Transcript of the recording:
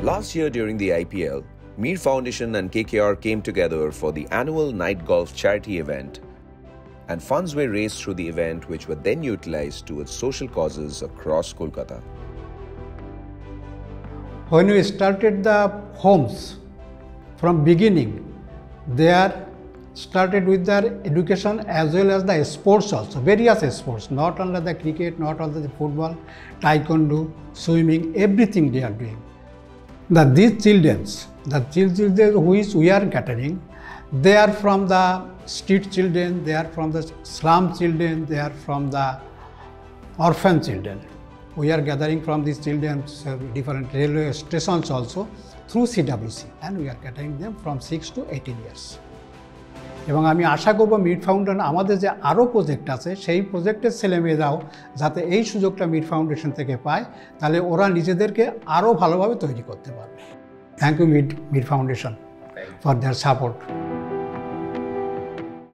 Last year during the IPL, Mir Foundation and KKR came together for the annual Night Golf charity event, and funds were raised through the event which were then utilized towards social causes across Kolkata. When we started the homes from beginning, they are started with their education as well as the sports also, various sports, not only the cricket, not only the football, taekwondo, swimming, everything they are doing. These children which we are catering, they are from the street children, they are from the slum children, they are from the orphan children. We are gathering from these children different railway stations also through CWC, and we are catering them from 6 to 18 years. এবং আমি আশা করব mid foundation আমাদের যে আরও project আছে সেই প্রজেক্টের ছেলেমেয়েরাও যাতে এই সুযোগটা মিড ফাউন্ডেশন থেকে পায়, তাহলে ওরা নিজেদেরকে আরও ভালোভাবে তৈরি করতে পারবে। Thank you mid foundation for their support.